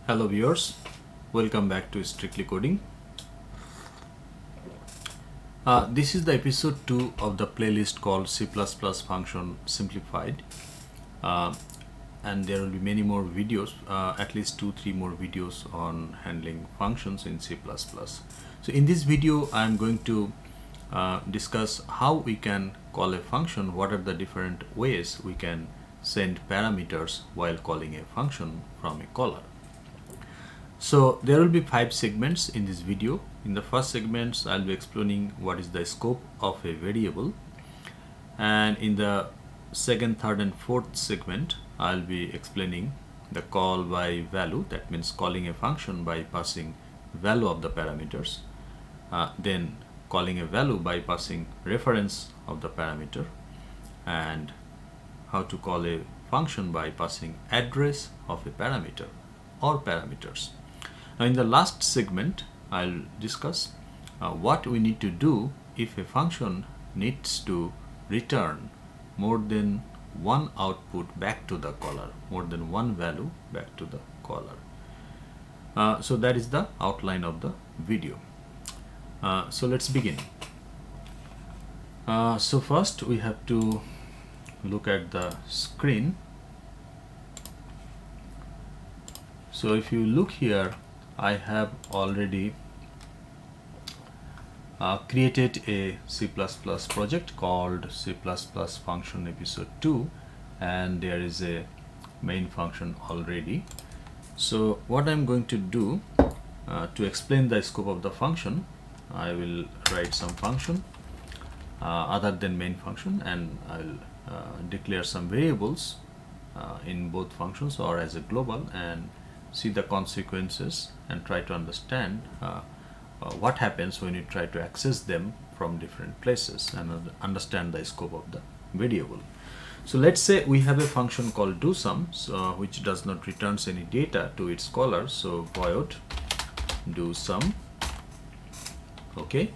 Hello viewers, welcome back to Strictly Coding. This is the episode 2 of the playlist called C++ function simplified, and there will be many more videos, at least 2-3 more videos on handling functions in C++. So in this video I am going to discuss how we can call a function, what are the different ways we can send parameters while calling a function from a caller. So there will be 5 segments in this video. In the first segments I'll be explaining what is the scope of a variable, and in the second, third and fourth segment I'll be explaining the call by value, that means calling a function by passing value of the parameters, then calling a value by passing reference of the parameter, and how to call a function by passing address of a parameter or parameters. Now in the last segment I'll discuss what we need to do if a function needs to return more than one output back to the caller, more than one value back to the caller. So that is the outline of the video. So let's begin. So first we have to look at the screen. So if you look here, I have already created a C++ project called C++ function episode-02, and there is a main function already. So what I'm going to do to explain the scope of the function, I will write some function other than main function, and I'll declare some variables in both functions or as a global, and see the consequences and try to understand what happens when you try to access them from different places and understand the scope of the variable. So let's say we have a function called doSum, which does not returns any data to its caller. So void doSum, okay,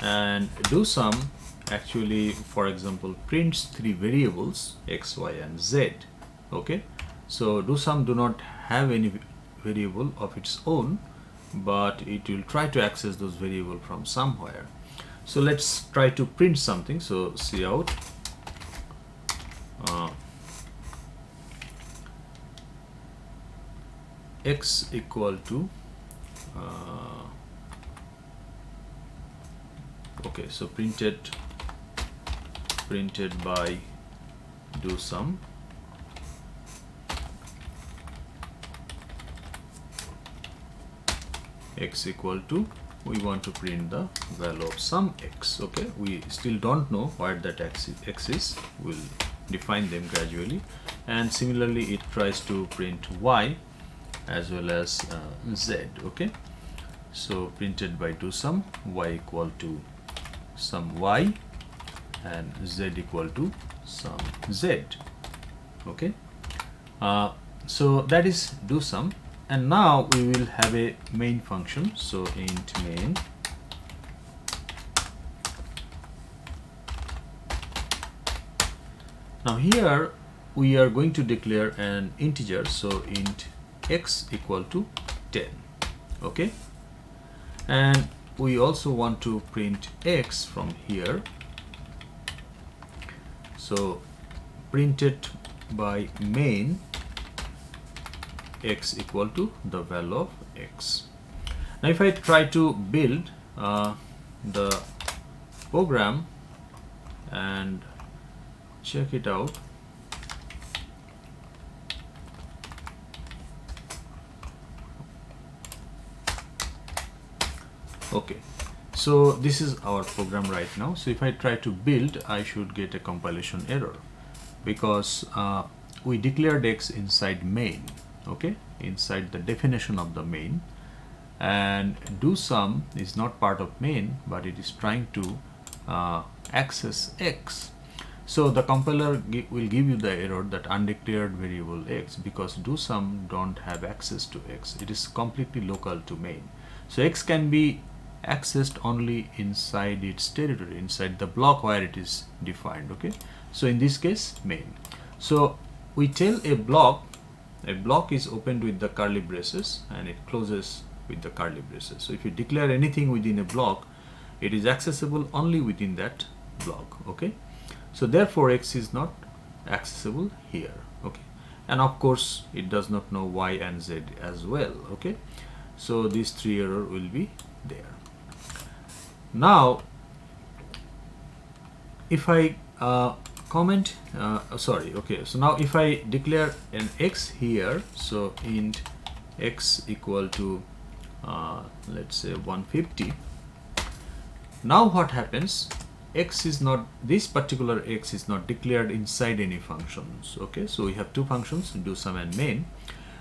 and doSum actually, for example, prints 3 variables x, y and z, okay. So doSum do not have any variable of its own, but it will try to access those variables from somewhere. So let's try to print something. So cout x equal to okay, so printed by doSum x equal to, we want to print the value of some x, okay. We still don't know what that x is, we'll define them gradually. And similarly it tries to print y as well as z, okay. So printed by doSum y equal to some y and z equal to some z, okay. So that is doSum. And now we will have a main function. So int main, now here we are going to declare an integer. So int x equal to 10, okay. And we also want to print x from here. So printed by main x equal to the value of x. Now if I try to build the program and check it out, okay, so this is our program right now. So if I try to build, I should get a compilation error because we declared x inside main, okay, inside the definition of the main, and doSum is not part of main, but it is trying to access x. So the compiler will give you the error that undeclared variable x, because doSum don't have access to x. It is completely local to main. So x can be accessed only inside its territory, inside the block where it is defined, okay. So in this case main. So we tell a block a block is opened with the curly braces and it closes with the curly braces. So if you declare anything within a block, it is accessible only within that block. Okay, so therefore X is not accessible here. Okay, and of course it does not know Y and Z as well. Okay, so these three errors will be there. Now if I comment okay, so now if I declare an X here, so int X equal to let's say 150. Now what happens, X is not, this particular X is not declared inside any functions. Okay, so we have two functions, do sum and main.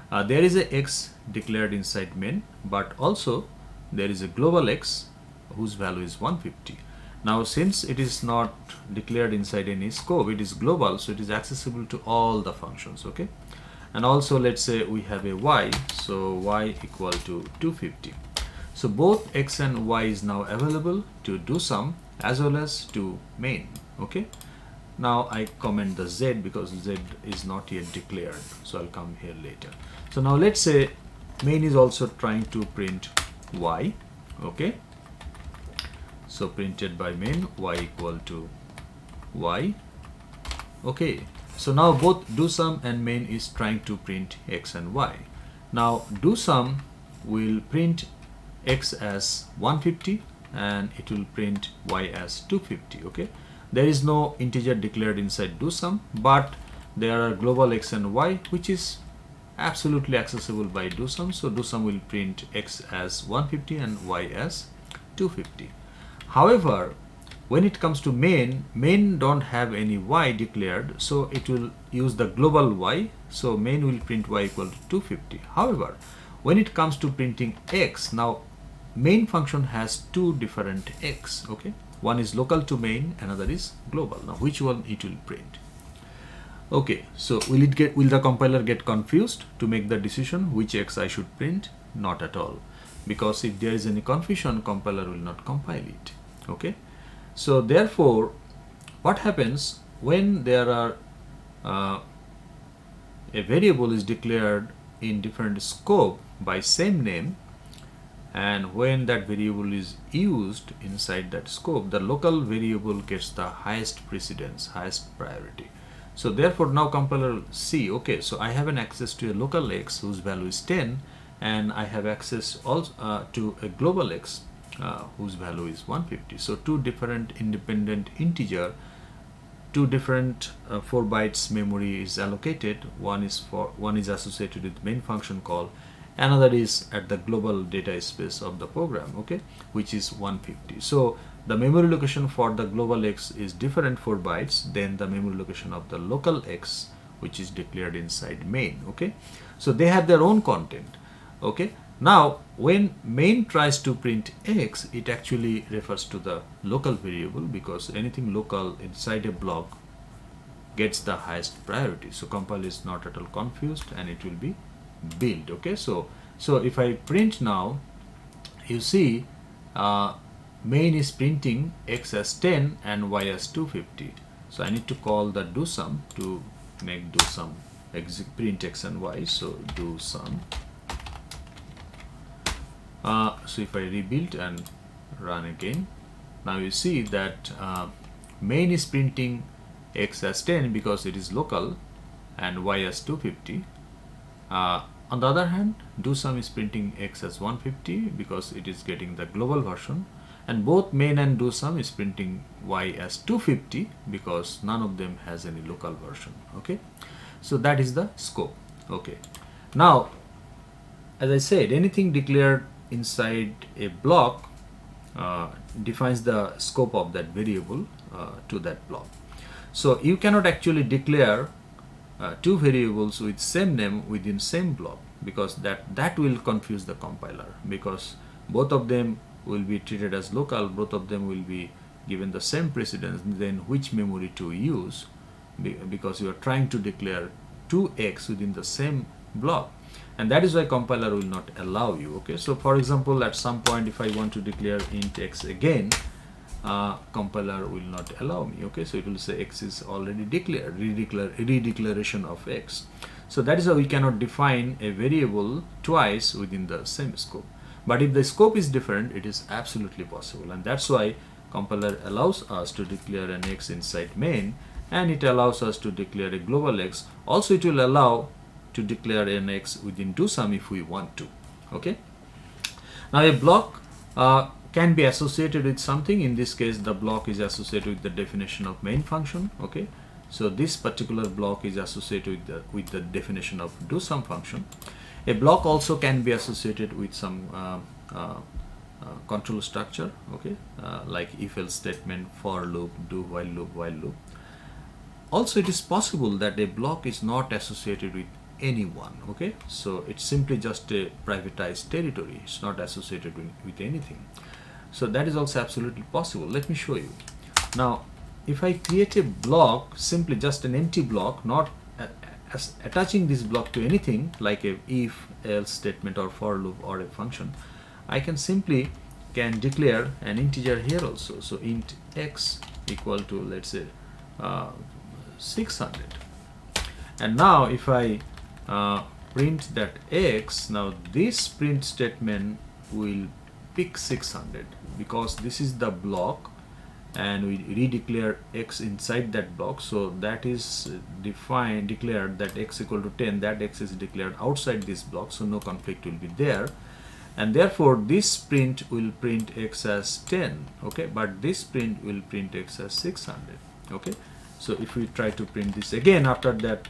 There is a X declared inside main, but also there is a global X whose value is 150. Now since it is not declared inside any scope, it is global, so it is accessible to all the functions. Okay, and also let's say we have a Y, so Y equal to 250. So both X and Y is now available to do sum as well as to main. Okay, now I comment the Z because Z is not yet declared, so I'll come here later. So now let's say main is also trying to print Y. Okay, so printed by main Y equal to Y. Okay, so now both do sum and main is trying to print X and Y. Now do sum will print X as 150 and it will print Y as 250. Okay, there is no integer declared inside do sum, but there are global X and Y which is absolutely accessible by do sum. So do sum will print X as 150 and Y as 250. However, when it comes to main don't have any Y declared, so it will use the global Y, so main will print Y equal to 250. However, when it comes to printing X, now main function has two different X. Okay, one is local to main, another is global. Now which one it will print? Okay, so will the compiler get confused to make the decision which X I should print? Not at all, because if there is any confusion, compiler will not compile it. Okay, so therefore what happens when there are a variable is declared in different scope by same name, and when that variable is used inside that scope, the local variable gets the highest precedence, highest priority. So therefore now compiler will see, okay, so I have an access to a local X whose value is 10, and I have access also to a global X whose value is 150. So two different independent integer, two different 4 bytes memory is allocated. One is associated with main function call, another is at the global data space of the program, okay, which is 150. So the memory location for the global X is different 4 bytes than the memory location of the local X, which is declared inside main. Okay, so they have their own content. Okay, now when main tries to print X, it actually refers to the local variable, because anything local inside a block gets the highest priority. So compiler is not at all confused and it will be built. Okay, so if I print now, you see main is printing X as 10 and Y as 250. So I need to call the do sum to make do sum print X and Y. So do sum. So if I rebuild and run again, now you see that main is printing X as 10 because it is local and Y as 250. On the other hand, do sum is printing X as 150 because it is getting the global version, and both main and do sum is printing Y as 250 because none of them has any local version. Okay, so that is the scope. Okay, now as I said, anything declared inside a block defines the scope of that variable to that block. So you cannot actually declare two variables with same name within same block, because that will confuse the compiler, because both of them will be treated as local, both of them will be given the same precedence, then which memory to use, because you are trying to declare 2x within the same block, and that is why compiler will not allow you. Okay, so for example, at some point if I want to declare int x again, compiler will not allow me. Okay, so it will say x is already declared, redeclaration of x. So that is why we cannot define a variable twice within the same scope. But if the scope is different, it is absolutely possible, and that's why compiler allows us to declare an x inside main, and it allows us to declare a global x. Also, it will allow to declare an x within doSum if we want to. Okay. Now a block can be associated with something. In this case, the block is associated with the definition of main function. Okay. So this particular block is associated with the definition of doSum function. A block also can be associated with some control structure, okay, like if-else statement, for loop, do while loop, while loop. Also, it is possible that a block is not associated with anyone, okay, so it's simply just a privatized territory. It's not associated with anything. So that is also absolutely possible. Let me show you. Now, if I create a block, simply just an empty block, not as attaching this block to anything like a if else statement or for loop or a function, I can simply declare an integer here also. So int x equal to, let's say, 600. And now if I print that x, now this print statement will pick 600 because this is the block, and we redeclare x inside that block. So that is declared that x equal to 10, that x is declared outside this block, so no conflict will be there, and therefore this print will print x as 10, okay, but this print will print x as 600. Okay, so if we try to print this again after that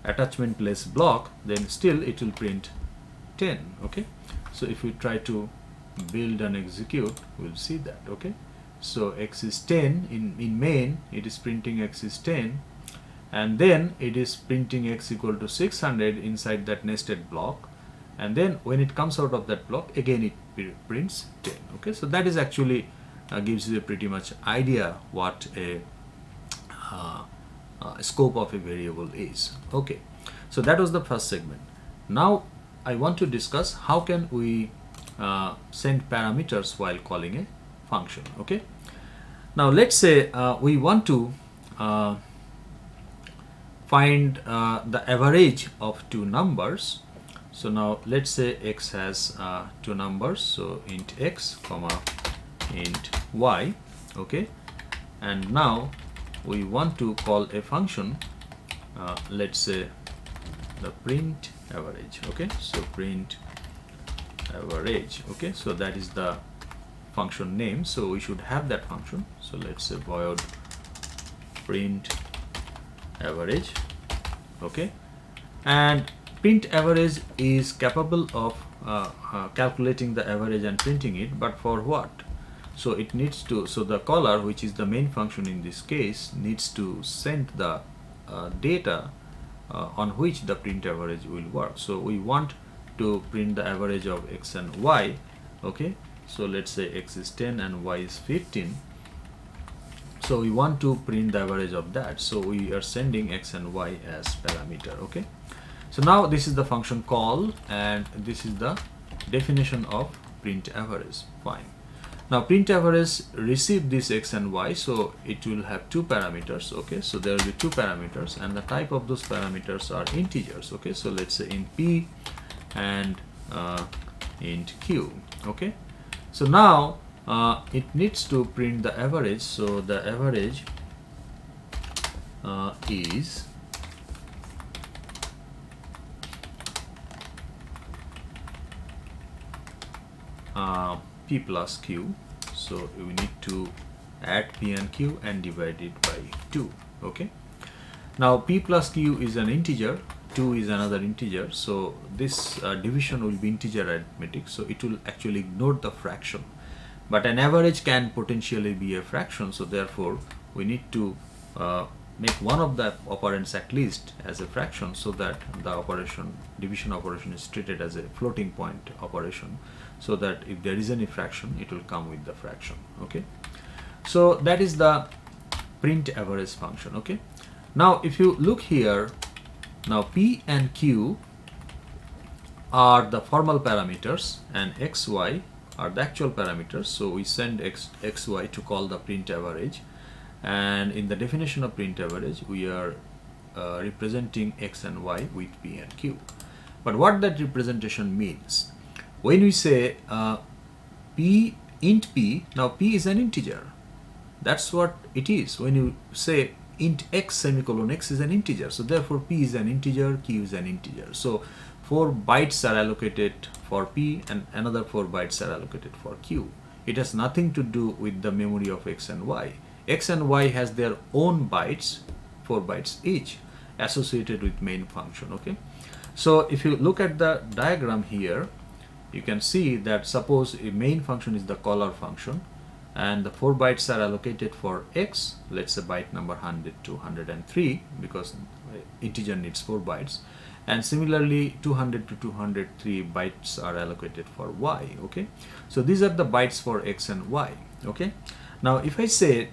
attachment less block, then still it will print 10. Okay, so if we try to build and execute, we'll see that. Okay, so x is 10 in main, it is printing x is 10, and then it is printing x equal to 600 inside that nested block, and then when it comes out of that block again it prints 10. Okay, so that is actually gives you a pretty much idea what a scope of a variable is. Okay, so that was the first segment. Now I want to discuss how can we send parameters while calling a function. Okay, now let's say we want to find the average of two numbers. So now let's say x has two numbers, so int x comma int y. Okay, and now we want to call a function, let's say the print average. Okay, so print average. Okay, so that is the function name, so we should have that function. So let's say void print average. Okay, and print average is capable of calculating the average and printing it, but for what? So it needs to, so the caller, which is the main function in this case, needs to send the data on which the print average will work. So we want to print the average of x and y. Okay, so let's say x is 10 and y is 15. So we want to print the average of that, so we are sending x and y as parameter. Okay, so now this is the function call, and this is the definition of print average. Fine. Now print average receive this x and y, so it will have two parameters. Okay, so there will be two parameters, and the type of those parameters are integers. Okay, so let's say int p and int q. Okay, so now it needs to print the average, so the average is p plus q. So we need to add p and q and divide it by 2. Okay, now p plus q is an integer, 2 is another integer, so this division will be integer arithmetic, so it will actually ignore the fraction, but an average can potentially be a fraction, so therefore we need to make one of the operands at least as a fraction, so that the operation, division operation, is treated as a floating point operation, so that if there is any fraction, it will come with the fraction. Okay, so that is the print average function. Okay, now if you look here, now p and q are the formal parameters and x, y are the actual parameters, so we send x, y to call the print average, and in the definition of print average we are representing x and y with p and q. But what that representation means, when we say p int p, now p is an integer. That's what it is. When you say int x semicolon x is an integer, so therefore p is an integer, q is an integer. So 4 bytes are allocated for p and another 4 bytes are allocated for q. It has nothing to do with the memory of x and y. X and y has their own bytes, 4 bytes each, associated with main function. Okay, so if you look at the diagram here, you can see that suppose a main function is the caller function and the 4 bytes are allocated for x, let's say byte number 100 to 103, because integer needs 4 bytes, and similarly 200 to 203 bytes are allocated for y. Okay, so these are the bytes for x and y. Okay, now if I say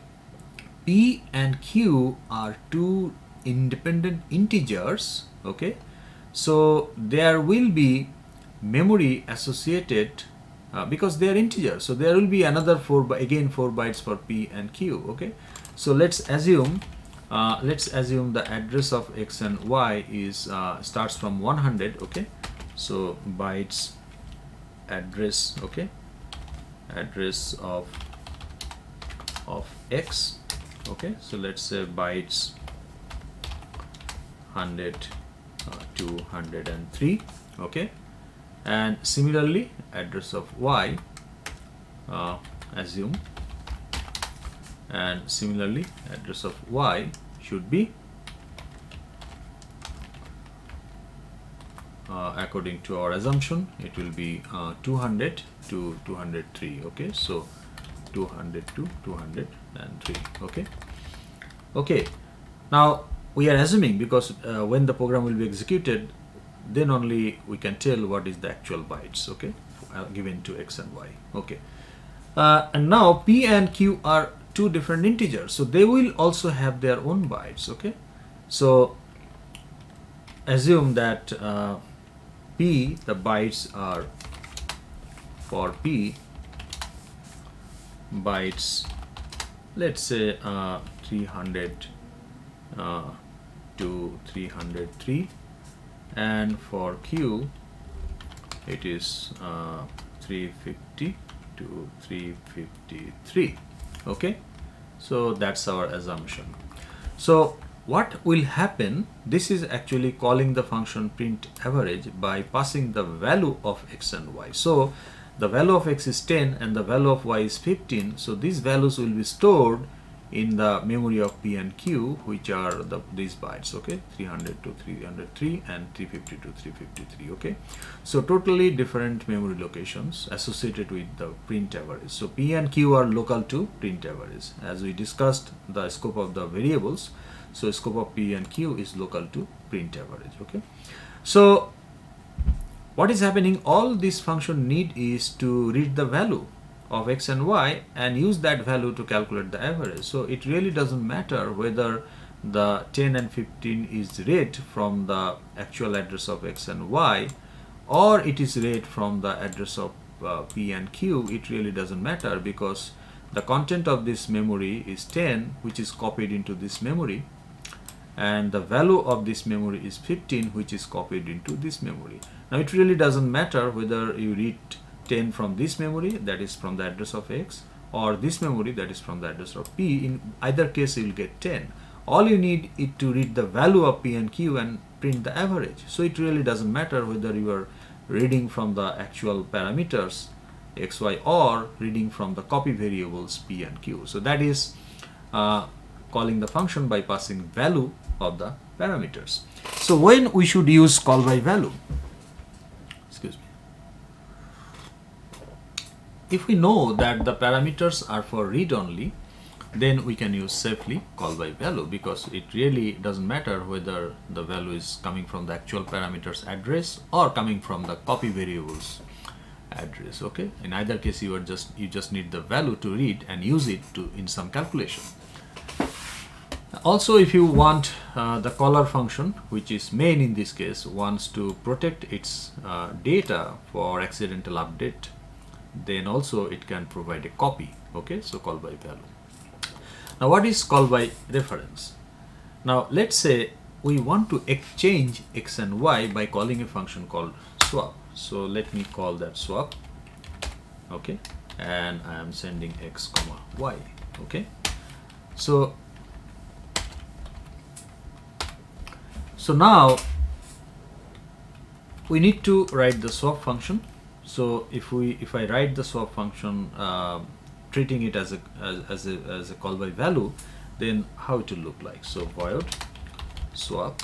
p and q are 2 independent integers, okay, so there will be memory associated because they are integers, so there will be another 4 bytes for p and q. Okay, so let's assume the address of x and y is starts from 100. Okay, so bytes address, okay, address of x. Okay, so let's say bytes 100 to 103. Okay, and similarly address of y, assume, and similarly address of y should be according to our assumption, it will be 200 to 203. Okay, so 200 to 203. Okay, now we are assuming, because when the program will be executed, then only we can tell what is the actual bytes, okay, given to x and y. Okay, and now p and q are 2 different integers, so they will also have their own bytes. Okay, so assume that p, the bytes are for p bytes, let's say 300 to 303, and for q it is 350 to 353. Okay, so that's our assumption. So what will happen, this is actually calling the function print average by passing the value of x and y. So the value of x is 10 and the value of y is 15, so these values will be stored in the memory of p and q, which are these bytes. Okay, 300 to 303 and 350 to 353. Okay, so totally different memory locations associated with the print average. So p and q are local to print average. As we discussed the scope of the variables, so scope of p and q is local to print average. Okay, so what is happening, all this function need is to read the value of x and y and use that value to calculate the average. So it really doesn't matter whether the 10 and 15 is read from the actual address of x and y, or it is read from the address of p and q. It really doesn't matter, because the content of this memory is 10, which is copied into this memory, and the value of this memory is 15, which is copied into this memory. Now it really doesn't matter whether you read 10 from this memory, that is from the address of x, or this memory, that is from the address of p. In either case you will get 10. All you need is to read the value of p and q and print the average. So it really doesn't matter whether you are reading from the actual parameters x, y, or reading from the copy variables p and q. So that is calling the function by passing value of the parameters. So when we should use call by value? Excuse me. If we know that the parameters are for read only, then we can use safely call by value, because it really doesn't matter whether the value is coming from the actual parameters address or coming from the copy variables address. Okay, in either case you just need the value to read and use it to in some calculation. Also, if you want the caller function, which is main in this case, wants to protect its data for accidental update, then also it can provide a copy. Okay, so call by value. Now what is call by reference? Now let's say we want to exchange x and y by calling a function called swap. So let me call that swap. Okay, and I am sending x comma y. Okay, so now we need to write the swap function. So if I write the swap function treating it as a call by value, then how it will look like. So void swap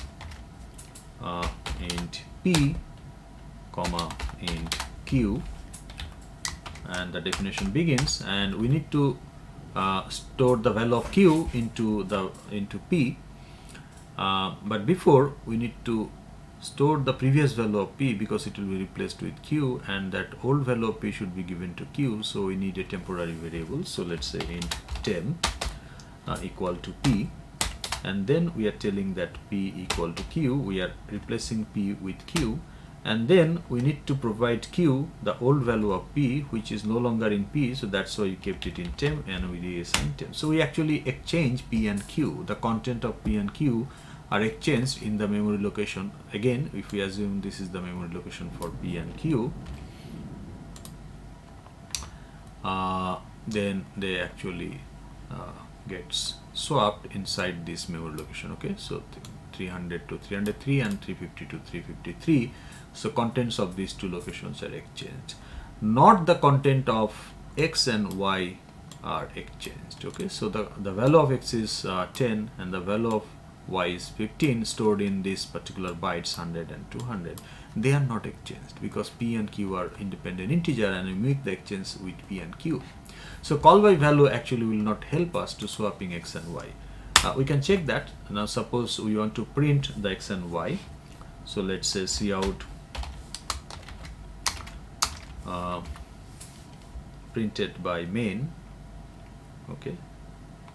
int p comma int q, and the definition begins, and we need to store the value of q into p, but before we need to store the previous value of p because it will be replaced with q, and that old value of p should be given to q. So we need a temporary variable. So let's say int temp equal to p, and then we are telling that p equal to q. We are replacing p with q, and then we need to provide q the old value of p, which is no longer in p, so that's why we kept it in temp and we reassign temp. So we actually exchange p and q. The content of p and q are exchanged in the memory location. Again, if we assume this is the memory location for p and q, then they actually gets swapped inside this memory location. Okay, so 300 to 303 and 350 to 353. So contents of these two locations are exchanged, not the content of x and y are exchanged. Okay, so the value of x is 10 and the value of y is 15 stored in this particular bytes 100 and 200. They are not exchanged because p and q are independent integer, and we make the exchange with p and q. So call by value actually will not help us to swapping x and y. We can check that. Now suppose we want to print the x and y. So let's say cout printed by main.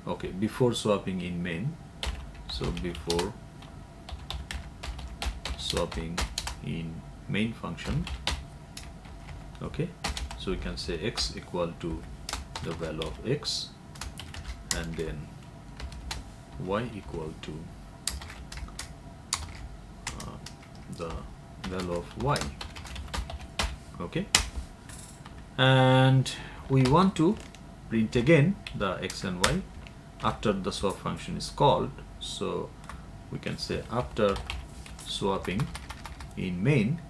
Okay, before swapping in main. So before swapping in main function. Okay, so we can say x equal to the value of x, and then y equal to the value of y. Okay, and we want to print again the x and y after the swap function is called. So we can say after swapping in main,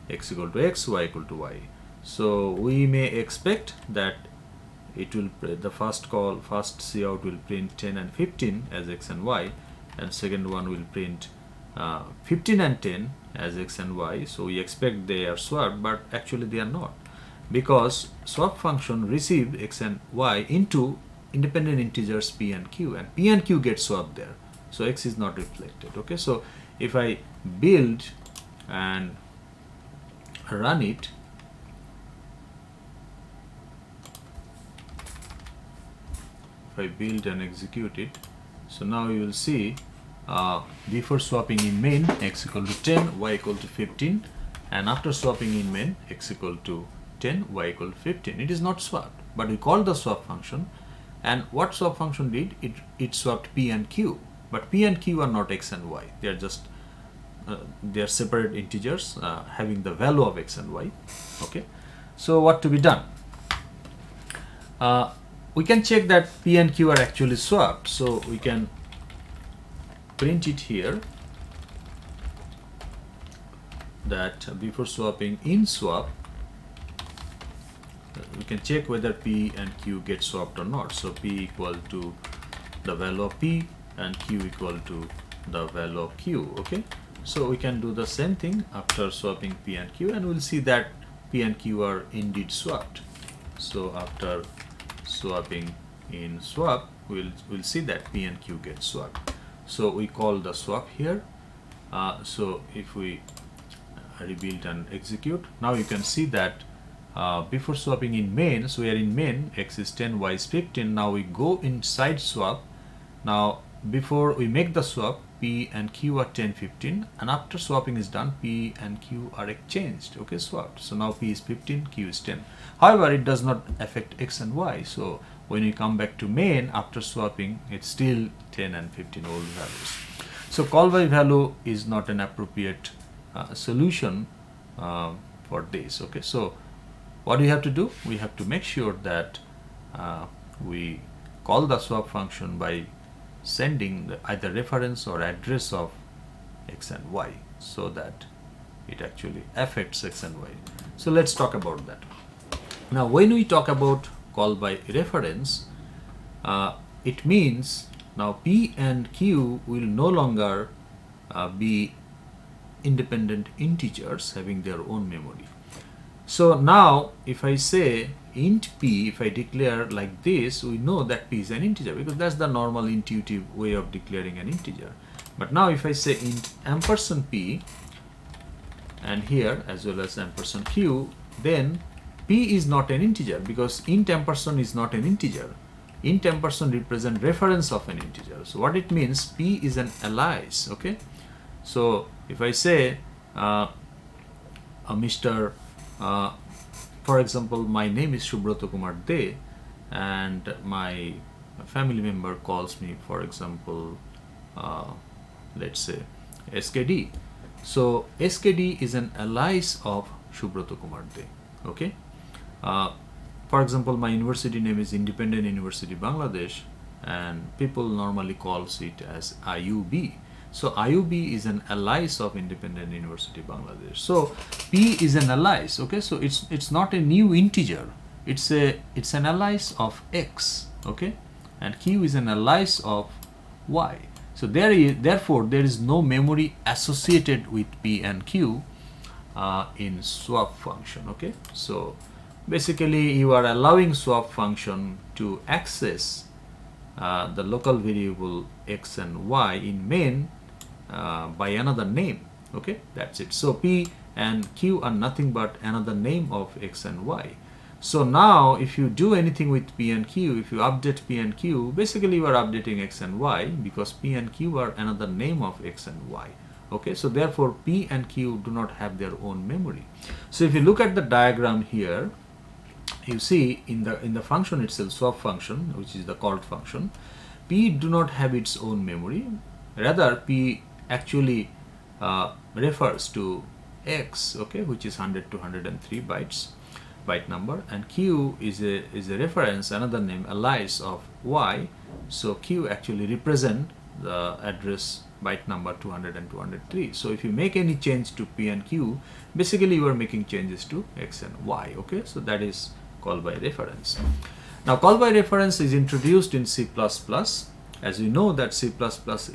x equal to x, y equal to y. So we may expect that it will the first cout will print 10 and 15 as x and y, and second one will print 15 and 10 as x and y. So we expect they are swapped, but actually they are not, because swap function received x and y into independent integers p and q, and p and q get swapped there, so x is not reflected. Okay, so if I build and run it, if I build and execute it, so now you will see before swapping in main, x equal to 10, y equal to 15, and after swapping in main, x equal to 10, y equal to 15. It is not swapped, but we called the swap function, and what swap function did, it swapped p and q, but p and q are not x and y. They are just they are separate integers having the value of x and y. Okay, so what to be done? We can check that p and q are actually swapped, so we can print it here that before swapping in swap, we can check whether p and q get swapped or not. So p equal to the value of p and q equal to the value of q. Okay, so we can do the same thing after swapping p and q, and we'll see that p and q are indeed swapped. So after swapping in swap, we'll see that p and q get swapped. So we call the swap here. So if we rebuild and execute, now you can see that before swapping in main, so we are in main, x is 10, y is 15. Now we go inside swap. Now before we make the swap, p and q are 10, 15, and after swapping is done, p and q are exchanged. Okay, swapped. So now p is 15, q is 10. However, it does not affect x and y. So when we come back to main after swapping, it's still 10 and 15 old values. So call by value is not an appropriate solution for this. Okay, so what we have to do, we have to make sure that we call the swap function by sending either reference or address of x and y, so that it actually affects x and y. So let's talk about that. Now when we talk about call by reference, it means now p and q will no longer be independent integers having their own memory. So now if I say int p, if I declare like this, we know that p is an integer because that's the normal intuitive way of declaring an integer. But now if I say int ampersand p, and here as well as ampersand q, then p is not an integer because int ampersand is not an integer. Int ampersand represent reference of an integer. So what it means, p is an alias. Okay, so if I say for example, my name is Subrata Kumar Dey and my family member calls me, for example, let's say SKD. So SKD is an alias of Subrata Kumar Dey. Okay, for example, my university name is Independent University Bangladesh and people normally calls it as IUB. So IUB is an alias of Independent University Bangladesh. So p is an alias. Okay, so it's not a new integer. It's an alias of x. Okay, and q is an alias of y. So therefore there is no memory associated with p and q in swap function. Okay, so basically you are allowing swap function to access the local variable x and y in main by another name. Okay, that's it. So p and q are nothing but another name of x and y. So now if you do anything with p and q, if you update p and q, basically you are updating x and y because p and q are another name of x and y. Okay, so therefore p and q do not have their own memory. So if you look at the diagram here, you see in the function itself, swap function, which is the called function, p do not have its own memory. Rather p actually refers to x, okay, which is 100 to 103 byte number, and q is a reference, another name, alias of y. So q actually represent the address byte number 200 and 203. So if you make any change to p and q, basically you are making changes to x and y. Okay, so that is call by reference. Now call by reference is introduced in C++. As you know that C++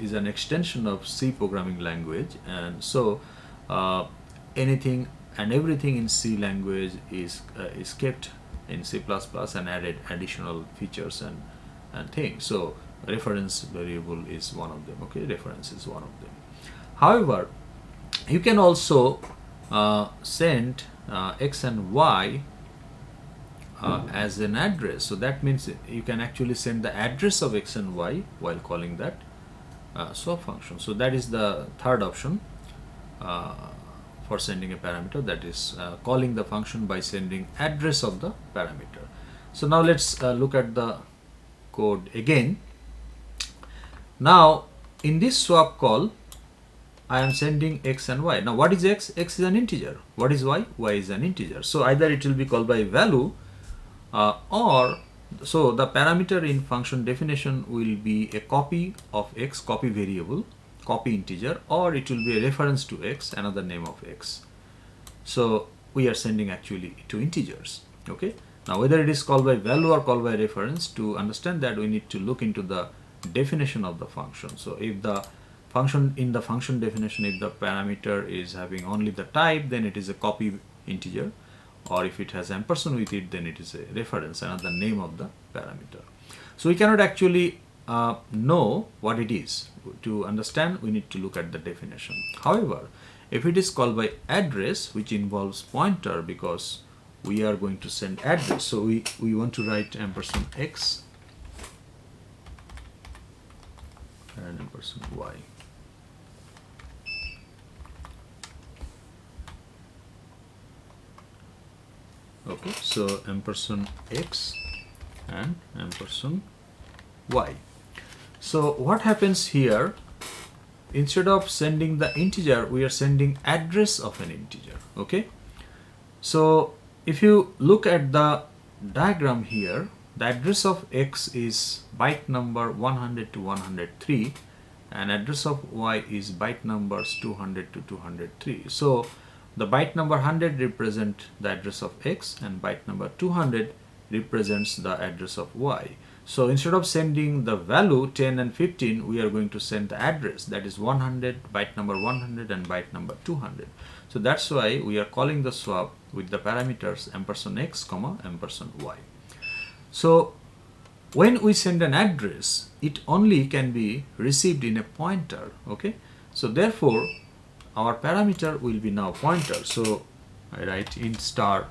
is an extension of C programming language, and so anything and everything in C language is kept in C++ and added additional features and things. So reference variable is one of them. Okay, reference is one of them. However, you can also send x and y as an address. So that means you can actually send the address of x and y while calling that swap function. So that is the third option for sending a parameter, that is calling the function by sending address of the parameter. So now let's look at the code again. Now in this swap call I am sending x and y. Now what is x? X is an integer. What is y? Y is an integer. So either it will be called by value or so the parameter in function definition will be a copy of x, copy variable, copy integer, or it will be a reference to x, another name of x. So we are sending actually two integers. Okay, now whether it is called by value or called by reference, to understand that we need to look into the definition of the function. So if the function, in the function definition, if the parameter is having only the type, then it is a copy integer, or if it has ampersand with it, then it is a reference, another name of the parameter. So we cannot actually know what it is. To understand, we need to look at the definition. However, if it is called by address, which involves pointer, because we are going to send address, so we want to write ampersand x and ampersand y. Okay, so ampersand x and ampersand y. So what happens here, instead of sending the integer, we are sending address of an integer. Okay, so if you look at the diagram here, the address of x is byte number 100 to 103 and address of y is byte numbers 200 to 203. So the byte number 100 represent the address of x and byte number 200 represents the address of y. So instead of sending the value 10 and 15, we are going to send the address, that is 100, byte number 100 and byte number 200. So that's why we are calling the swap with the parameters $x, $y. So when we send an address, it only can be received in a pointer. Okay, so therefore our parameter will be now pointer. So I write int star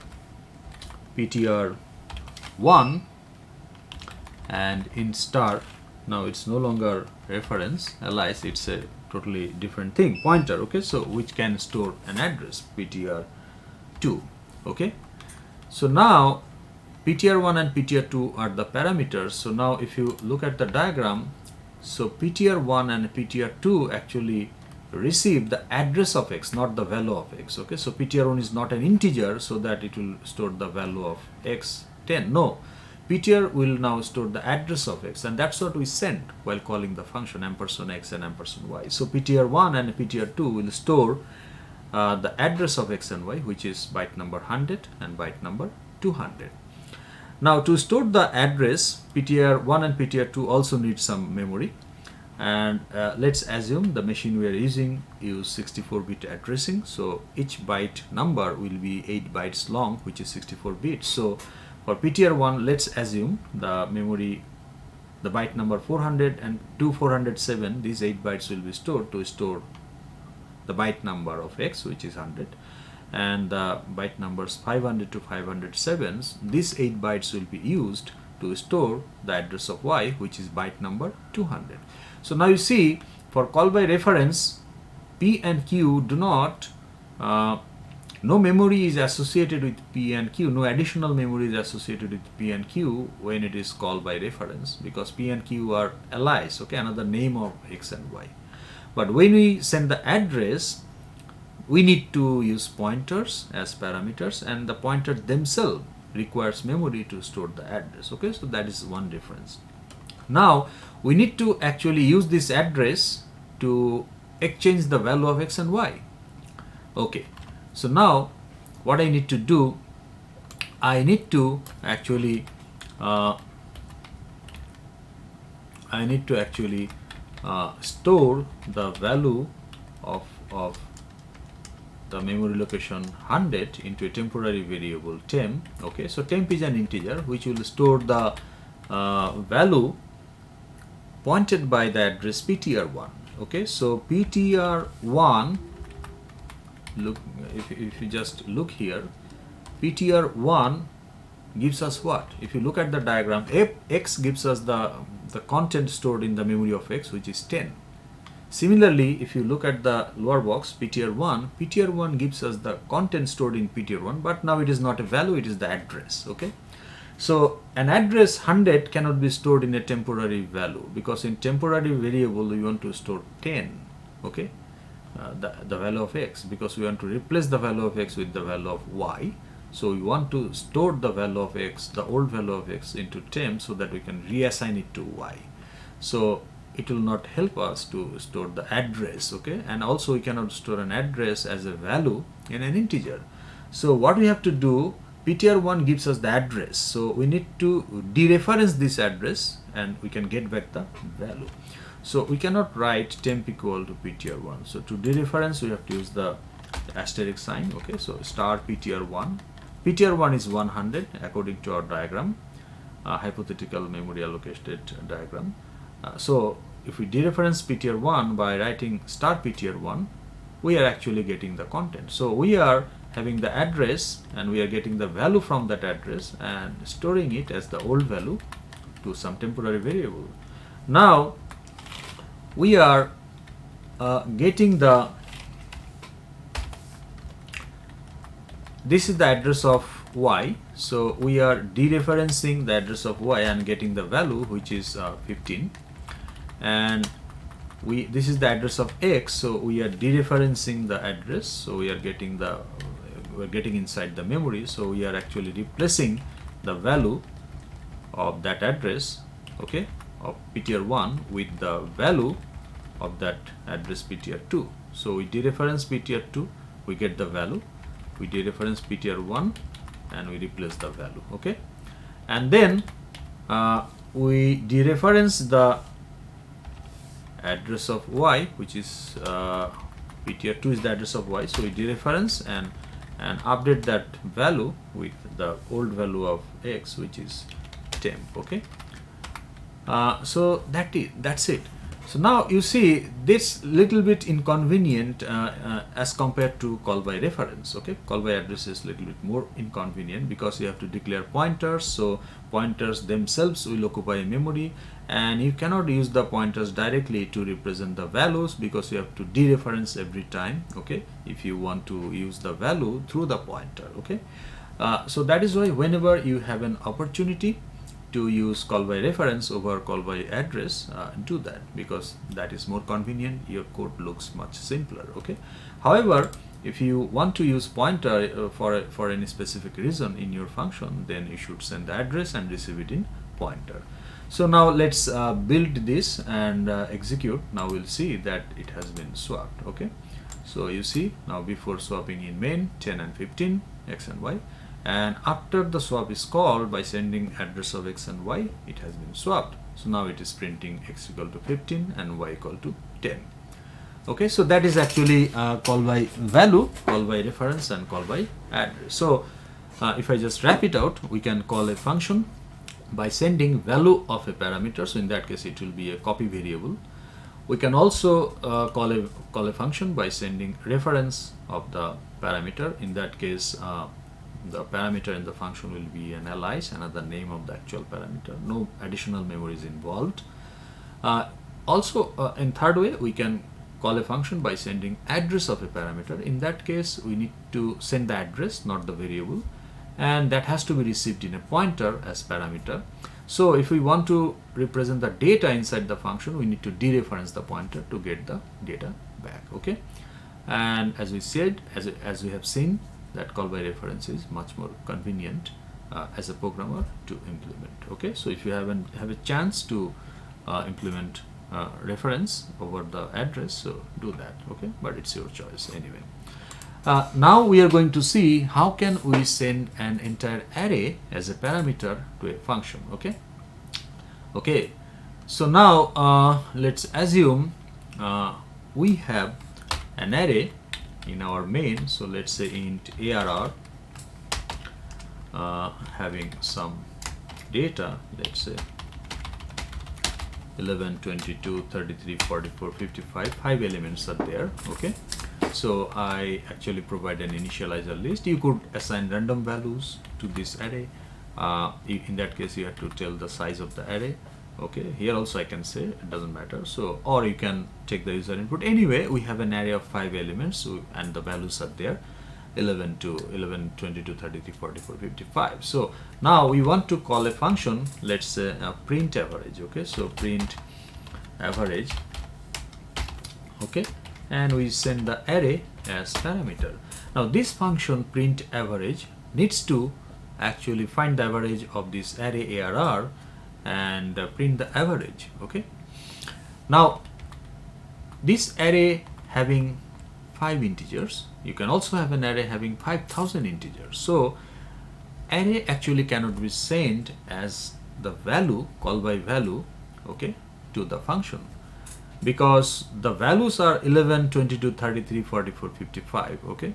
ptr1 and int star, now it's no longer reference alias, it's a totally different thing, pointer. Okay, so which can store an address ptr2. Okay, so now ptr1 and ptr2 are the parameters. So now if you look at the diagram, so ptr1 and ptr2 actually receive the address of x, not the value of x. Okay, so ptr1 is not an integer so that it will store the value of x 10. No, ptr will now store the address of x, and that's what we sent while calling the function $x and $y. So ptr1 and ptr2 will store the address of x and y, which is byte number 100 and byte number 200. Now to store the address, ptr1 and ptr2 also need some memory, and let's assume the machine we are using use 64-bit addressing. So each byte number will be 8 bytes long, which is 64 bits. So for ptr1, let's assume the memory, the byte number 400 and 407, these 8 bytes will be stored to store the byte number of x, which is 100, and the byte numbers 500 to 507, these 8 bytes will be used to store the address of y, which is byte number 200. So now you see, for call by reference, p and q do not, no memory is associated with p and q, no additional memory is associated with p and q when it is called by reference, because p and q are alias, okay, another name of x and y. But when we send the address, we need to use pointers as parameters, and the pointer themselves requires memory to store the address. Okay, so that is one difference. Now we need to actually use this address to exchange the value of x and y. Okay, so now what I need to do, I need to actually store the value of the memory location 100 into a temporary variable temp. Okay, so temp is an integer which will store the value pointed by the address ptr1. Okay, so ptr1, look, if you just look here, ptr1 gives us what? If you look at the diagram, x gives us the content stored in the memory of x, which is 10. Similarly, if you look at the lower box, ptr1 gives us the content stored in ptr1, but now it is not a value, it is the address. Okay, so an address 100 cannot be stored in a temporary value, because in temporary variable we want to store 10. Okay, the value of x, because we want to replace the value of x with the value of y. So we want to store the value of x, the old value of x, into temp so that we can reassign it to y. So it will not help us to store the address. Okay, and also we cannot store an address as a value in an integer. So what we have to do, ptr1 gives us the address, so we need to dereference this address and we can get back the value. So we cannot write temp equal to ptr1. So to dereference, we have to use the asterisk sign. Okay, so star ptr1. ptr1 is 100 according to our diagram, hypothetical memory allocated diagram. So if we dereference ptr1 by writing star ptr1, we are actually getting the content. So we are having the address and we are getting the value from that address and storing it as the old value to some temporary variable. Now we are getting the, this is the address of y, so we are dereferencing the address of y and getting the value, which is 15, and this is the address of x, so we are dereferencing the address, so we are getting inside the memory, so we are actually replacing the value of that address, okay, of ptr1 with the value of that address ptr2. So we dereference ptr2, we get the value, we dereference ptr1 and we replace the value, okay. And then we dereference the address of y, which is ptr2 is the address of y, so we dereference and update that value with the old value of x, which is temp, okay. So that's it. So now you see this little bit inconvenient as compared to call by reference, okay. Call by address is little bit more inconvenient because you have to declare pointers, so pointers themselves will occupy memory, and you cannot use the pointers directly to represent the values because you have to dereference every time, okay, if you want to use the value through the pointer, okay. So that is why whenever you have an opportunity to use call by reference over call by address, do that, because that is more convenient, your code looks much simpler, okay. However, if you want to use pointer for any specific reason in your function, then you should send the address and receive it in pointer. So now let's build this and execute. Now we'll see that it has been swapped, okay. So you see now before swapping in main 10 and 15 x and y, and after the swap is called by sending address of x and y, it has been swapped. So now it is printing x equal to 15 and y equal to 10, okay. So that is actually call by value, call by reference and call by address. So if I just wrap it out, we can call a function by sending value of a parameter, so in that case it will be a copy variable. We can also call a function by sending reference of the parameter. In that case the parameter in the function will be an alias, another name of the actual parameter. No additional memory is involved. Also in third way, we can call a function by sending address of a parameter. In that case we need to send the address, not the variable, and that has to be received in a pointer as parameter. So if we want to represent the data inside the function, we need to dereference the pointer to get the data back, okay. And as we said, as we have seen, that call by reference is much more convenient as a programmer to implement, okay. So if you have a chance to implement reference over the address, so do that, okay, but it's your choice anyway. Now we are going to see how can we send an entire array as a parameter to a function, okay. Okay, so now let's assume we have an array in our main. So let's say int arr having some data, let's say 11, 22, 33, 44, 55, 5 elements are there, okay. So I actually provide an initializer list. You could assign random values to this array. In that case you have to tell the size of the array, okay. Here also I can say, it doesn't matter. So, or you can take the user input. Anyway, we have an array of 5 elements, and the values are there, 11 to 11, 22, 33, 44, 55. So now we want to call a function, let's say print average, okay. So print average, okay, and we send the array as parameter. Now this function print average needs to actually find the average of this array arr and print the average, okay. Now this array having 5 integers, you can also have an array having 5,000 integers. So array actually cannot be sent as the value, call by value, okay, to the function, because the values are 11, 22, 33, 44, 55, okay.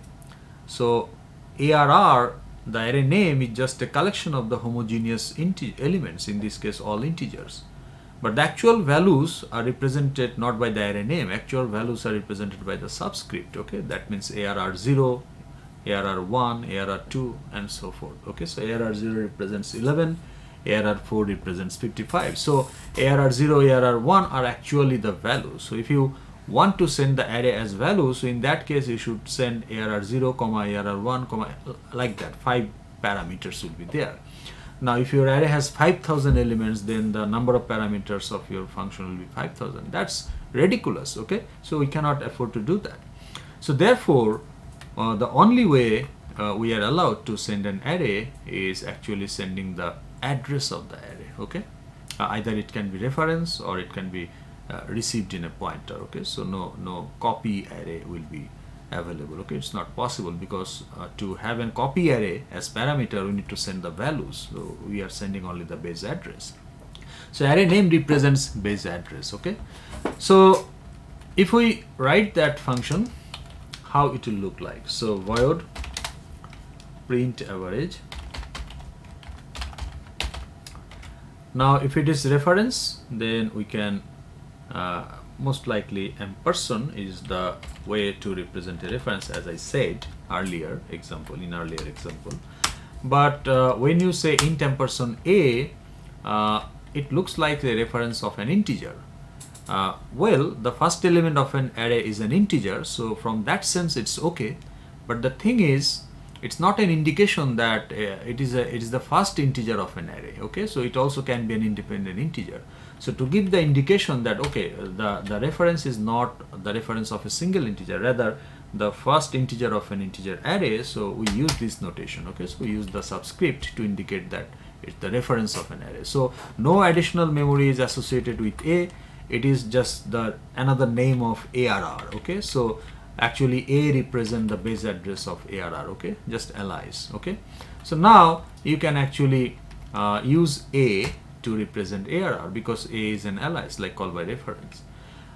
So arr, the array name, is just a collection of the homogeneous elements, in this case all integers, but the actual values are represented not by the array name. Actual values are represented by the subscript, okay. That means arr0, arr1, arr2 and so forth, okay. So arr0 represents 11, arr4 represents 55. So arr0, arr1 are actually the values. So if you want to send the array as values, so in that case you should send arr0, arr1, like that. 5 parameters will be there. Now if your array has 5,000 elements, then the number of parameters of your function will be 5,000. That's ridiculous. Okay, so we cannot afford to do that. So therefore the only way we are allowed to send an array is actually sending the address of the array. Okay, either it can be reference or it can be received in a pointer. Okay, so no copy array will be available. Okay, it's not possible because to have a copy array as parameter we need to send the values, so we are sending only the base address. So array name represents base address. Okay, so if we write that function, how it will look like. So void print average. Now if it is reference, then we can most likely ampersand is the way to represent a reference, as I said earlier example. But when you say int ampersand a, it looks like a reference of an integer. Well, the first element of an array is an integer, so from that sense it's okay. But the thing is, it's not an indication that it is the first integer of an array. Okay, so it also can be an independent integer. So to give the indication that okay, the reference is not the reference of a single integer, rather the first integer of an integer array, so we use this notation. Okay, so we use the subscript to indicate that it's the reference of an array. So no additional memory is associated with a, it is just the another name of ARR. Okay, so actually a represent the base address of ARR. Okay, just alias. Okay, so now you can actually use a to represent ARR because a is an alias like call by reference.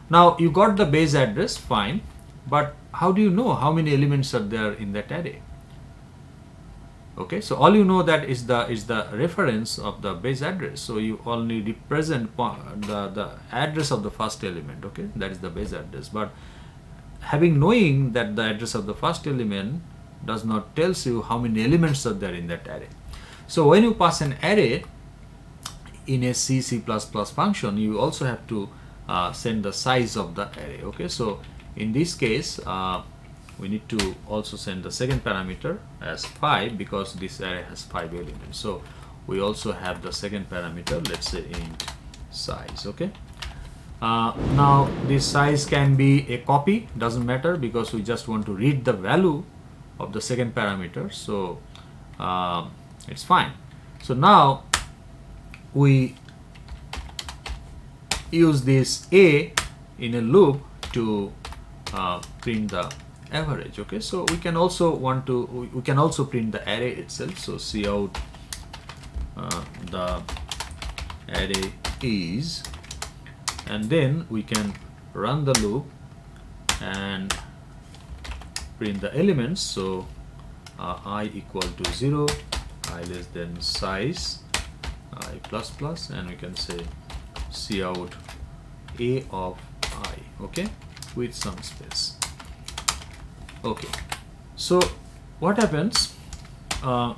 Now you got the base address, fine, but how do you know how many elements are there in that array? Okay, so all you know that is the reference of the base address, so you only represent the address of the first element. Okay, that is the base address, but knowing that the address of the first element does not tells you how many elements are there in that array. So when you pass an array in a C++ function, you also have to send the size of the array. Okay, so in this case we need to also send the second parameter as 5 because this array has 5 elements. So we also have the second parameter, let's say int size. Okay, now this size can be a copy, doesn't matter because we just want to read the value of the second parameter, so it's fine. So now we use this a in a loop to print the average. Okay, so we can also print the array itself. So cout the array is, and then we can run the loop and print the elements. So I equal to 0, I less than size, I plus plus, and we can say cout a of I. Okay, with some space. Okay, so what happens? A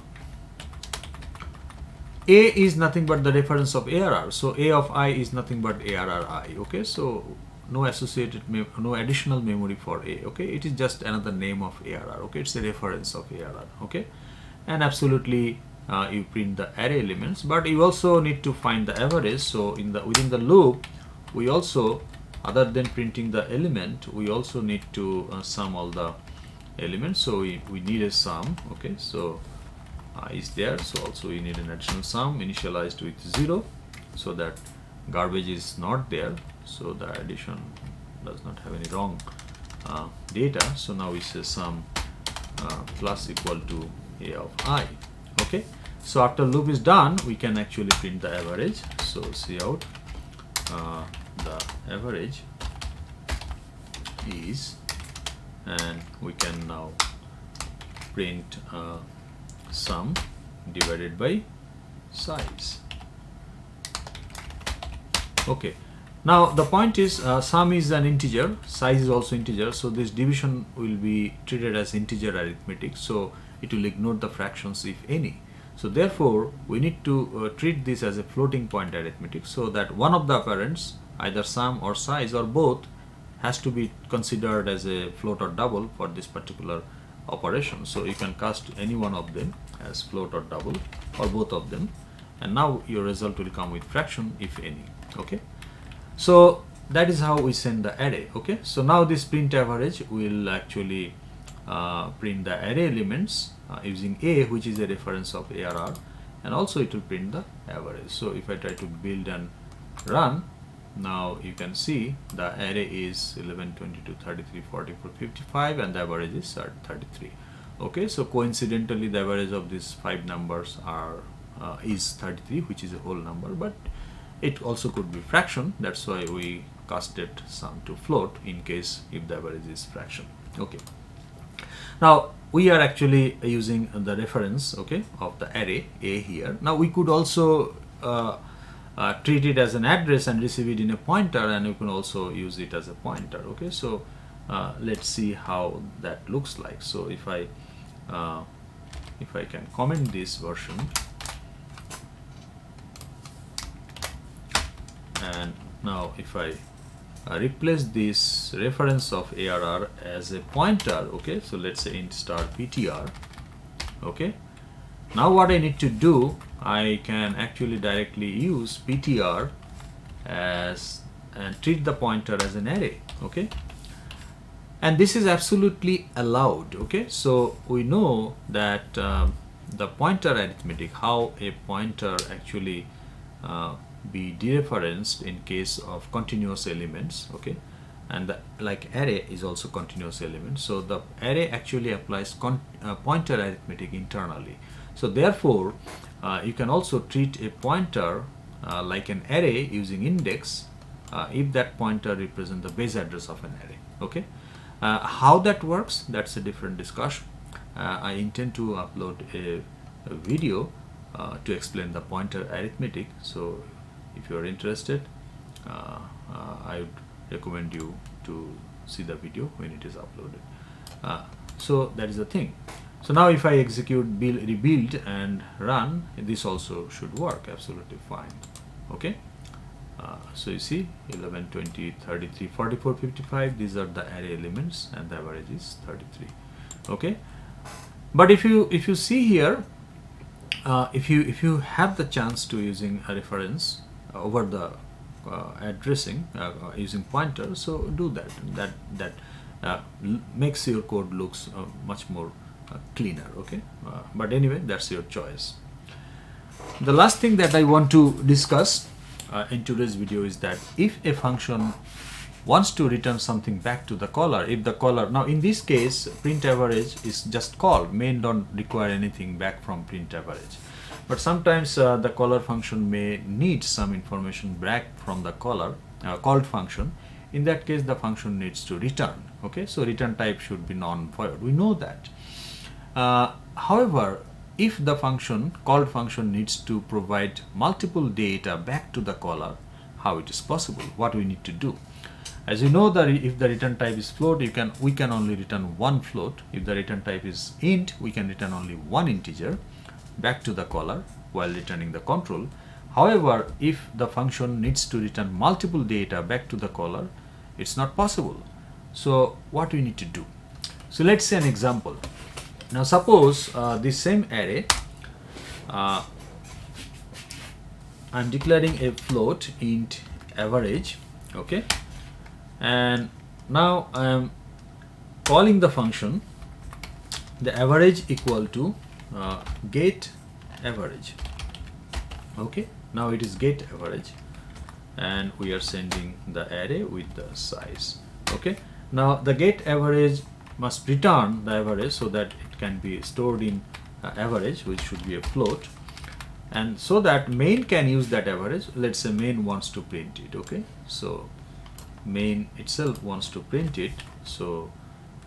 is nothing but the reference of ARR, so a of I is nothing but ARR I. Okay, so no additional memory for a. Okay, it is just another name of ARR. Okay, it's a reference of ARR. Okay, and absolutely you print the array elements, but you also need to find the average. So within the loop, we also, other than printing the element, we also need to sum all the elements. So we need a sum. Okay, so is there, so also we need an additional sum initialized with 0 so that garbage is not there, so the addition does not have any wrong data. So now we say sum plus equal to a of I. Okay, so after loop is done, we can actually print the average. So cout the average is, and we can now print sum divided by size. Okay, now the point is sum is an integer, size is also integer, so this division will be treated as integer arithmetic, so it will ignore the fractions if any. So therefore we need to treat this as a floating point arithmetic, so that one of the operands, either sum or size or both, has to be considered as a float or double for this particular operation. So you can cast any one of them as float or double, or both of them, and now your result will come with fraction if any. Okay, so that is how we send the array. Okay, so now this print average will actually print the array elements using a, which is a reference of ARR, and also it will print the average. So if I try to build and run, now you can see the array is 11, 22, 33, 44, 55, and the average is 33. Okay, so coincidentally the average of these 5 numbers is 33, which is a whole number, but it also could be fraction. That's why we casted some to float in case if the average is fraction. Okay, now we are actually using the reference, okay, of the array a here. Now we could also treat it as an address and receive it in a pointer, and you can also use it as a pointer. Okay, so let's see how that looks like. So if I can comment this version, and now if I replace this reference of ARR as a pointer, okay, so let's say int star ptr. Okay, now what I need to do, I can actually directly use ptr as and treat the pointer as an array. Okay, and this is absolutely allowed. Okay, so we know that the pointer arithmetic, how a pointer actually be dereferenced in case of continuous elements. Okay, and the like array is also continuous element, so the array actually applies pointer arithmetic internally. So therefore you can also treat a pointer like an array using index if that pointer represents the base address of an array. Okay, how that works, that's a different discussion. I intend to upload a video to explain the pointer arithmetic, so if you are interested, I would recommend you to see the video when it is uploaded. So that is the thing. So now if I execute rebuild and run, this also should work absolutely fine. Okay, so you see 11, 20, 33, 44, 55, these are the array elements, and the average is 33. Okay, but if you see here, if you have the chance to using a reference over the addressing using pointer, so do that. That makes your code looks much more cleaner. Okay, but anyway, that's your choice. The last thing that I want to discuss in today's video is that if a function wants to return something back to the caller, if the caller, now in this case print average is just called, main don't require anything back from print average, but sometimes the caller function may need some information back from the caller called function. In that case the function needs to return. Okay, so return type should be non-void, we know that. However, if the called function needs to provide multiple data back to the caller, how it is possible, what we need to do? As you know that if the return type is float, we can only return one float. If the return type is int, we can return only one integer back to the caller while returning the control. However, if the function needs to return multiple data back to the caller, it's not possible. So what we need to do? So let's say an example. Now suppose this same array, I'm declaring a float int average. Okay, and now I am calling the function the average equal to getAverage. Okay, now it is getAverage, and we are sending the array with the size. Okay, now the getAverage must return the average so that it can be stored in average, which should be a float, and so that main can use that average. Let's say main wants to print it. Okay, so main itself wants to print it, so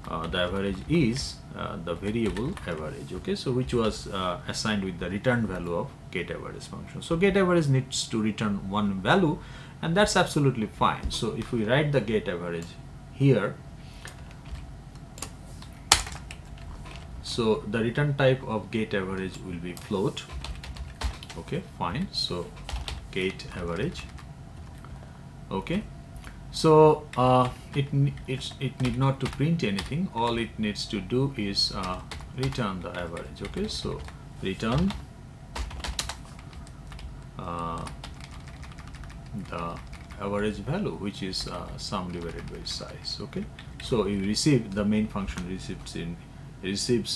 the average is the variable average. Okay, so which was assigned with the return value of getAverage function. So getAverage needs to return one value, and that's absolutely fine. So if we write the getAverage here, so the return type of getAverage will be float. Okay, fine. So getAverage. Okay, so it need not to print anything. All it needs to do is return the average. Okay, so return the average value, which is sum divided by size. Okay, so you receive, the main function receives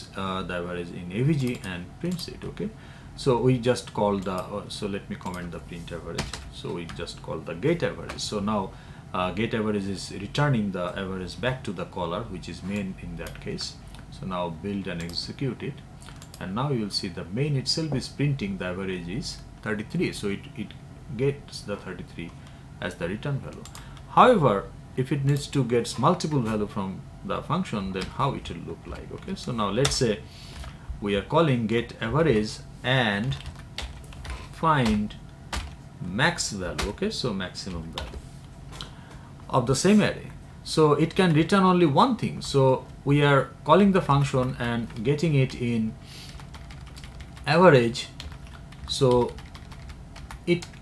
the average in AVG and prints it. Okay, so we just call the so let me comment the print average. So we just call the get average. So now get average is returning the average back to the caller, which is main in that case. So now build and execute it, and now you will see the main itself is printing the average is 33. So it gets the 33 as the return value. However, if it needs to get multiple value from the function, then how it will look like. Okay, so now let's say we are calling get average and find max value. Okay, so maximum value of the same array. So it can return only one thing. So we are calling the function and getting it in average, so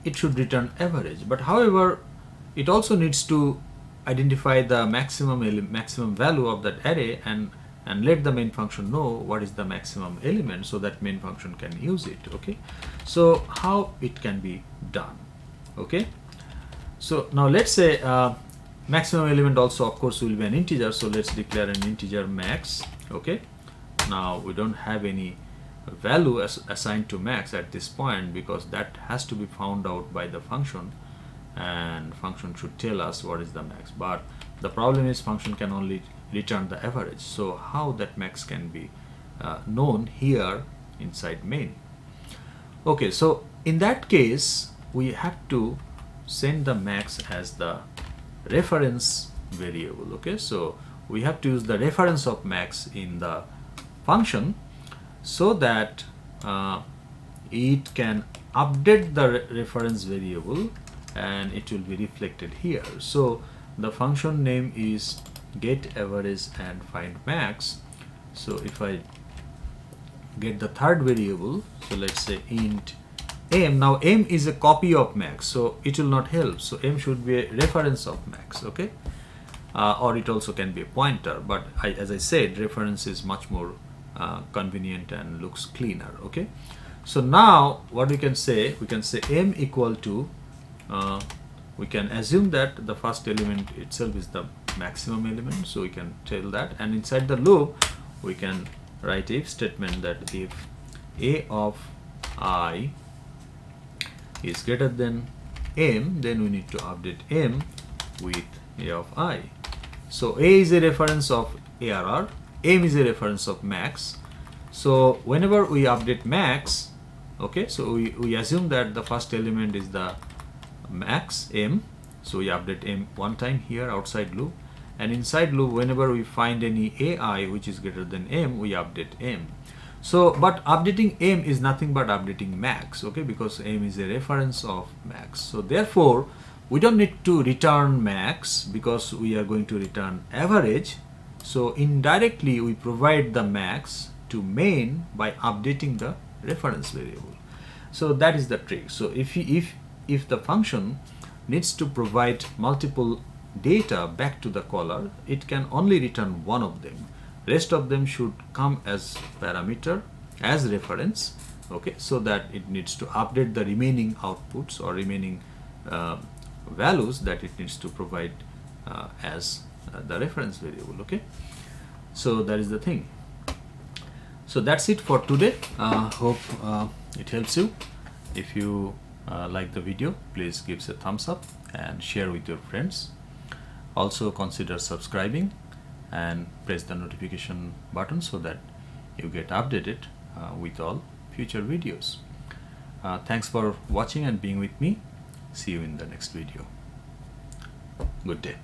it should return average. But however, it also needs to identify the maximum value of that array and let the main function know what is the maximum element, so that main function can use it. Okay, so how it can be done. Okay, so now let's say maximum element also of course will be an integer, so let's declare an integer max. Okay, now we don't have any value assigned to max at this point, because that has to be found out by the function, and function should tell us what is the max. But the problem is function can only return the average. So how that max can be known here inside main. Okay, so in that case we have to send the max as the reference variable. Okay, so we have to use the reference of max in the function, so that it can update the reference variable and it will be reflected here. So the function name is getAverageAnfFindMax. So if I get the third variable, so let's say int m. Now m is a copy of max, so it will not help. So m should be a reference of max. Okay, or it also can be a pointer, but as I said, reference is much more convenient and looks cleaner. Okay, so now what we can say m equal to we can assume that the first element itself is the maximum element, so we can tell that, and inside the loop we can write if statement that if a of I is greater than m, then we need to update m with a of I. So a is a reference of ARR, m is a reference of max. So whenever we update max, okay, so we assume that the first element is the max m, so we update m one time here outside loop, and inside loop whenever we find any AI which is greater than m, we update m. So but updating m is nothing but updating max, okay, because m is a reference of max. So therefore we don't need to return max because we are going to return average. So indirectly we provide the max to main by updating the reference variable. So that is the trick. So if the function needs to provide multiple data back to the caller, it can only return one of them. Rest of them should come as parameter, as reference, okay, so that it needs to update the remaining outputs or remaining values that it needs to provide as the reference variable. Okay, so that is the thing. So that's it for today. Hope it helps you. If you like the video, please give us a thumbs up and share with your friends. Also consider subscribing and press the notification button so that you get updated with all future videos. Thanks for watching and being with me. See you in the next video. Good day.